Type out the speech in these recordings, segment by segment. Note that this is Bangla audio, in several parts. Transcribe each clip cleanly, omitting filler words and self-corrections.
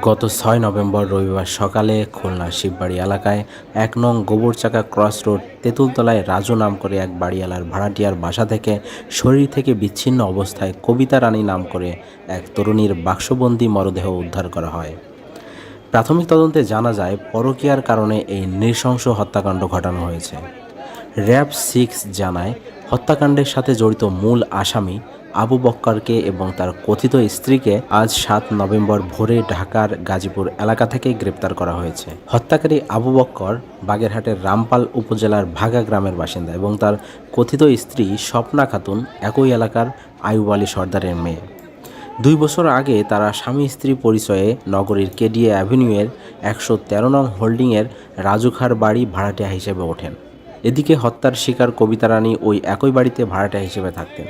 গত 6 নভেম্বর রবিবার সকালে খুলনার শিববাড়ি এলাকায় 1 নং গোবরচাকা ক্রস রোড তেঁতুলতলায় রাজু নাম করে এক বাড়িওয়ালার ভাড়াটিয়ার বাসা থেকে শরীর থেকে বিচ্ছিন্ন অবস্থায় কবিতা রানী নাম করে এক তরুণীর বাক্সবন্দি মরদেহ উদ্ধার করা হয়। প্রাথমিক তদন্তে জানা যায় পরকীয়ার কারণে এই নৃশংস হত্যাকাণ্ড ঘটানো হয়েছে। র্যাব 6 জানায় হত্যাকাণ্ডের সাথে জড়িত মূল আসামি আবু বক্করকে এবং তার কথিত স্ত্রীকে আজ 7 নভেম্বর ভোরে ঢাকার গাজীপুর এলাকা থেকে গ্রেপ্তার করা হয়েছে। হত্যাকারী আবু বক্কর বাগেরহাটের রামপাল উপজেলার ভাগা গ্রামের বাসিন্দা এবং তার কথিত স্ত্রী স্বপ্না খাতুন একই এলাকার আইয়ুব আলী সর্দারের মেয়ে। 2 বছর আগে তারা স্বামী স্ত্রী পরিচয়ে নগরীর কেডিএ অ্যাভিনিউয়ের 113 নং হোল্ডিংয়ের রাজুখার বাড়ি ভাড়াটিয়া হিসেবে ওঠেন। এদিকে হত্যার শিকার কবিতা রানী ওই একই বাড়িতে ভাড়াটিয়া হিসেবে থাকতেন।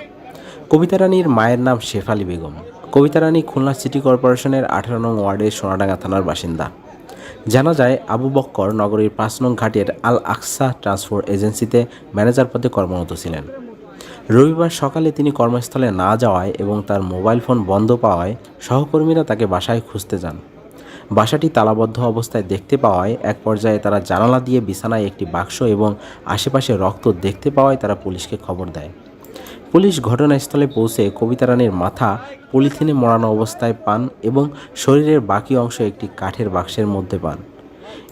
কবিতা রানীর মায়ের নাম শেফালি বেগম। কবিতা রানী খুলনা সিটি কর্পোরেশনের 18 নং ওয়ার্ডের সোনাডাঙ্গা থানার বাসিন্দা। জানা যায় আবু বক্কর নগরীর 5 নং ঘাটের আল আকসা ট্রান্সপোর্ট এজেন্সিতে ম্যানেজার পদে কর্মরত ছিলেন। রবিবার সকালে তিনি কর্মস্থলে না যাওয়ায় এবং তার মোবাইল ফোন বন্ধ পাওয়ায় সহকর্মীরা তাকে বাসায় খুঁজতে যান। বাসাটি তালাবদ্ধ অবস্থায় দেখতে পাওয়ায় এক পর্যায়ে তারা জানালা দিয়ে বিছানায় একটি বাক্স এবং আশেপাশে রক্ত দেখতে পাওয়ায় তারা পুলিশকে খবর দেয়। পুলিশ ঘটনাস্থলে পৌঁছে কবিতা রানীর মাথা পলিথিনে মোড়ানো অবস্থায় পান এবং শরীরের বাকি অংশ একটি কাঠের বাক্সের মধ্যে পান।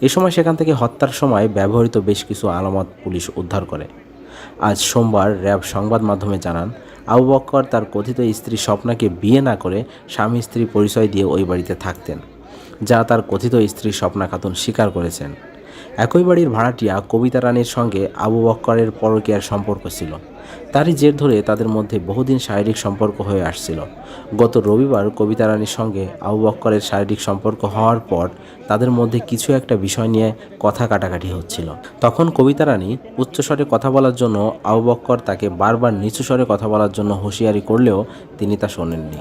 এ সময় সেখান থেকে হত্যার সময় ব্যবহৃত বেশ কিছু আলামত পুলিশ উদ্ধার করে। আজ সোমবার র্যাব সংবাদ মাধ্যমে জানান আবু বক্কর তার কথিত স্ত্রী স্বপ্নাকে বিয়ে না করে স্বামী স্ত্রী পরিচয় দিয়ে ওই বাড়িতে থাকতেন, যা তার কথিত স্ত্রী স্বপ্না খাতুন স্বীকার করেছেন। একই বাড়ির ভাড়াটিয়া কবিতা রানীর সঙ্গে আবু বক্করের পরকীয়ার সম্পর্ক ছিল। তারই জের ধরে তাদের মধ্যে বহুদিন শারীরিক সম্পর্ক হয়ে আসছিল। গত রবিবার কবিতা রানীর সঙ্গে আবু বক্করের শারীরিক সম্পর্ক হওয়ার পর তাদের মধ্যে কিছু একটা বিষয় নিয়ে কথা কাটাকাটি হচ্ছিল। তখন কবিতা রানী উচ্চস্বরে কথা বলার জন্য আবু বক্কর তাকে বারবার নিচু স্বরে কথা বলার জন্য হুঁশিয়ারি করলেও তিনি তা শোনেননি।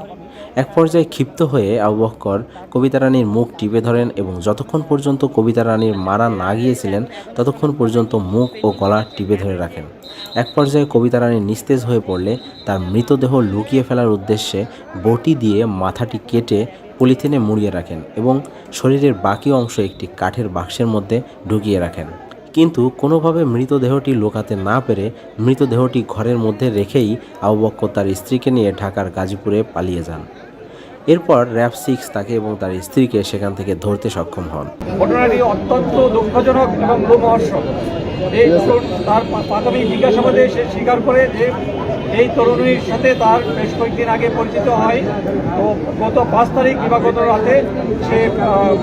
এক পর্যায়ে ক্ষিপ্ত হয়ে আবু বক্কর কবিতা রানীর মুখ টিপে ধরেন এবং যতক্ষণ পর্যন্ত কবিতা রানীর মারা না গিয়েছিলেন ততক্ষণ পর্যন্ত মুখ ও গলা টিপে ধরে রাখেন। এক পর্যায়ে কবিতা রানী নিস্তেজ হয়ে পড়লে তার মৃতদেহ লুকিয়ে ফেলার উদ্দেশ্যে বটি দিয়ে মাথাটি কেটে পলিথিনে মুড়িয়ে রাখেন এবং শরীরের বাকি অংশ একটি কাঠের বাক্সের মধ্যে ঢুকিয়ে রাখেন। কিন্তু কোনোভাবে মৃতদেহটি লুকাতে না পেরে মৃতদেহটি ঘরের মধ্যে রেখেই আবু বক্কর তার স্ত্রীকে নিয়ে ঢাকার গাজীপুরে পালিয়ে যান। এরপর র্যাব 6 তাকে এবং তার স্ত্রীকে সেখান থেকে ধরতে সক্ষম হন। ঘটনাটি অত্যন্ত দুঃখজনক এবং লোমহর্ষক। এই তার প্রাথমিক জিজ্ঞাসাবাদে সে স্বীকার করে যে এই তরুণীর সাথে তার বেশ কয়েকদিন আগে পরিচিত হয়। তো গত 5 তারিখ কিংবা গত রাতে সে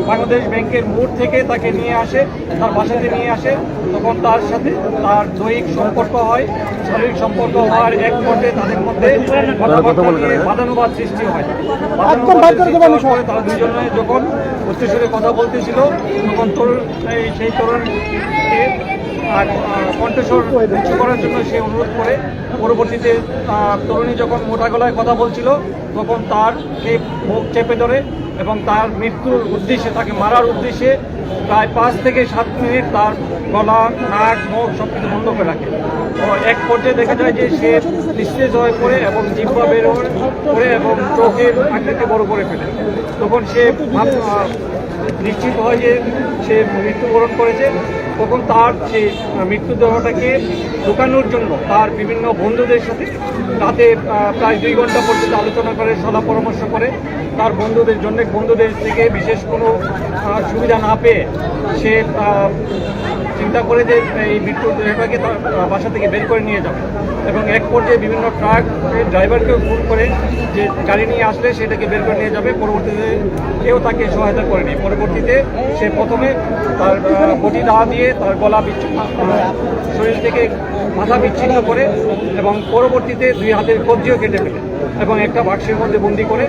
বাংলাদেশ ব্যাংকের মোড় থেকে তাকে নিয়ে আসে, তার বাসাতে নিয়ে আসে। তখন তার সাথে তার দৈহিক সম্পর্ক হয়। শারীরিক সম্পর্ক হওয়ার এক পর্যায়ে তাদের মধ্যে বাদানুবাদ সৃষ্টি হয়। তারা দুজনে যখন উচ্চস্বরে কথা বলতেছিল তখন সেই তরুণকে কণ্ঠস্বর উঁচু করার জন্য সে অনুরোধ করে। পরবর্তীতে তরুণী যখন মোটা গলায় কথা বলছিল তখন তার মুখ চেপে ধরে এবং তার মৃত্যুর উদ্দেশ্যে, তাকে মারার উদ্দেশ্যে প্রায় 5 থেকে 7 মিনিট তার গলা, নাক, মুখ সব কিছু বন্ধ করে রাখে। তো এক পর্যায়ে দেখা যায় যে সে নিস্তেজ হয়ে পড়ে এবং জিহ্বা বের করে এবং চোখের আকৃতি বড় করে ফেলে। তখন সে নিশ্চিত হয় যে সে মৃত্যুবরণ করেছে। তখন তার সেই মৃত্যুদেহটাকে ঢোকানোর জন্য তার বিভিন্ন বন্ধুদের সাথে রাতে প্রায় 2 ঘন্টা পর্যন্ত আলোচনা করে, সলা পরামর্শ করে। তার বন্ধুদের থেকে বিশেষ কোনো সুবিধা না পেয়ে সে চিন্তা করে যে এই মৃত্যুদেহটাকে তার বাসা থেকে বের করে নিয়ে যাবে এবং এক পর্যায়ে বিভিন্ন ট্রাক ড্রাইভারকেও ফোন করে যে গাড়ি নিয়ে আসলে সেটাকে বের করে নিয়ে যাবে। পরবর্তীতে কেউ তাকে সহায়তা করেনি। পরবর্তীতে সে প্রথমে তার বটি দা দিয়ে তার গলা শরীর থেকে মাথা বিচ্ছিন্ন করে এবং পরবর্তীতে 2 হাতের কবজিও কেটে ফেলে এবং একটা বাক্সের মধ্যে বন্দি করে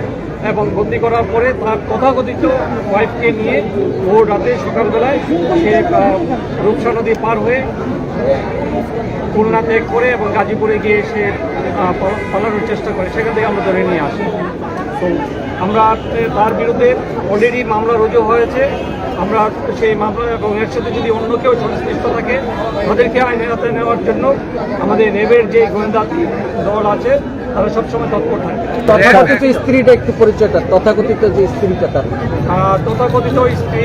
এবং বন্দি করার পরে তার তথাকথিত ওয়াইফকে নিয়ে ভোর রাতে সকালবেলায় সে রূপসা নদী পার হয়ে খুলনা ত্যাগ করে এবং গাজীপুরে গিয়ে সে পালানোর চেষ্টা করে। সেখান থেকে আমরা ধরে নিয়ে আসি। তো আমরা তার বিরুদ্ধে অলরেডি মামলা রুজু হয়েছে। আমরা সেই মামলা এবং এর সাথে যদি অন্য কেউ সংশ্লিষ্ট থাকে তাদেরকে আইনের হাতে নেওয়ার জন্য আমাদের র্যাবের যে গোয়েন্দা দল আছে তারা সবসময় তৎপর থাকে। তথাকথিত স্ত্রীটা একটু পরিচয়টা, তথাকথিত যে স্ত্রীটা তার তথাকথিত স্ত্রী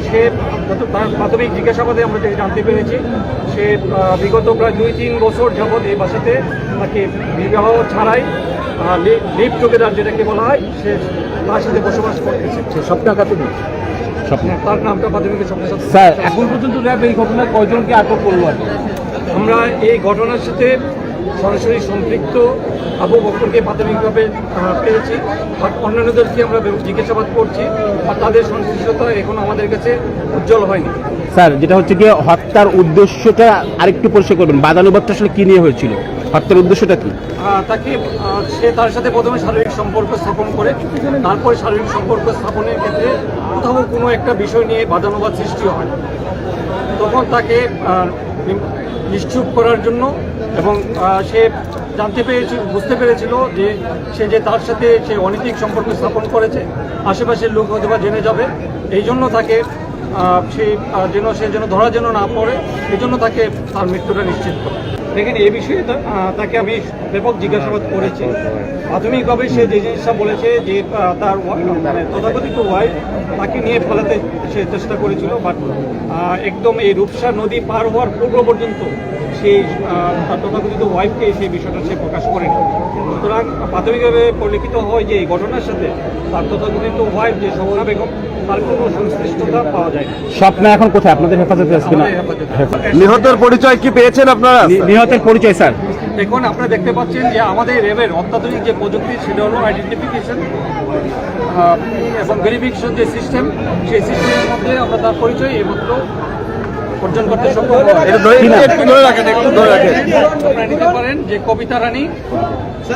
সে তার প্রাথমিক জিজ্ঞাসাবাদে আমরা যেটা জানতে পেরেছি, সে বিগত প্রায় 2-3 বছর যাবৎ এই বাসাতে তাকে বিবাহ ছাড়াই লিভ টুগেদার যেটাকে বলা হয়, সে তার সাথে বসবাস করতেছে। স্বপ্না খাতুন। তার নামটা প্রাথমিক স্বপ্ন। স্যার, এখন পর্যন্ত র্যাব এই ঘটনায় কয়জনকে আটক করলো? আমরা এই ঘটনার সাথে সরাসরি সম্পৃক্ত আবু বকরকে প্রাথমিকভাবে পেয়েছি, আর অন্যান্যদেরকে আমরা জিজ্ঞাসাবাদ করছি, আর তাদের সংশ্লিষ্টতা এখন আমাদের কাছে উজ্জ্বল হয়নি। স্যার, যেটা হচ্ছে গিয়ে হত্যার উদ্দেশ্যটা আরেকটু পরিষ্কার করবেন, বাদানুবাদটা আসলে কি নিয়ে হয়েছিল, হত্যার উদ্দেশ্যটা কি? তাকে সে তার সাথে প্রথমে শারীরিক সম্পর্ক স্থাপন করে, তারপরে শারীরিক সম্পর্ক স্থাপনের ক্ষেত্রে কোথাও কোনো একটা বিষয় নিয়ে বাদানুবাদ সৃষ্টি হয়, তখন তাকে নিশ্চুপ করার জন্য, এবং সে বুঝতে পেরেছিল যে সে তার সাথে সে অনৈতিক সম্পর্ক স্থাপন করেছে, আশেপাশের লোক হয়তো বা জেনে যাবে, এই জন্য তাকে সে যেন ধরা যেন না পড়ে, এই জন্য তাকে তার মৃত্যুটা নিশ্চিত করে। দেখেন, এই বিষয়ে তাকে আমি ব্যাপক জিজ্ঞাসাবাদ করেছি। প্রাথমিকভাবে সে যে জিনিসটা বলেছে যে তার তথাকথিত ওয়াইফ তাকে নিয়ে ফেলাতে সে চেষ্টা করেছিল, বাট একদম এই রূপসা নদী পার হওয়ার পূর্ব পর্যন্ত সেই তার তথাকথিত ওয়াইফকে সেই বিষয়টা সে প্রকাশ করেনি। সুতরাং প্রাথমিকভাবে পরিলক্ষিত হয় যে এই ঘটনার সাথে তার তথাকথিত ওয়াইফ যে স্বপ্না বেগম, তার কোনো সংশ্লিষ্টতা পাওয়া যায় না। স্বপ্না এখন কোথায়? আপনাদের হেফাজতে আছে কিনা? নিহতের পরিচয় কি পেয়েছেন আপনারা? নিহতের পরিচয় স্যার, এখন আপনারা দেখতে পাচ্ছেন যে আমাদের র্যাবের অত্যাধুনিক যে প্রযুক্তি, সেটা হলো আইডেন্টিফিকেশন এবং ভেরিফিকেশন যে সিস্টেম, সেই সিস্টেমের মধ্যে আমরা তার পরিচয় এইমাত্র অর্জন করতে সক্ষম হয়েছি। আপনারা নিতে পারেন যে কবিতা রানী,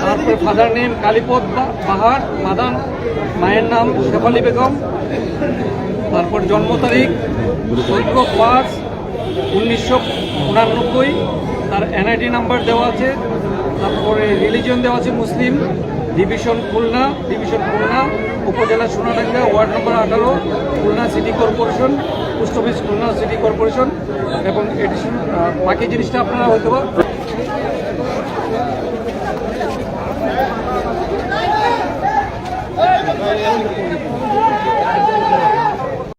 তারপরে ফাদার নেম কালীপদ বাহার মাদান, মায়ের নাম শেফালি বেগম, তারপর জন্ম তারিখ 14/5/1989, তার NID নাম্বার দেওয়া আছে, তারপরে রিলিজিয়ন দেওয়া আছে মুসলিম, ডিভিশন খুলনা, উপজেলা Sonadanga, ward number 18, Khulna city corporation, post office Khulna city corporation, এবং এডিশন বাকি জিনিসটা আপনারা হয়তো বা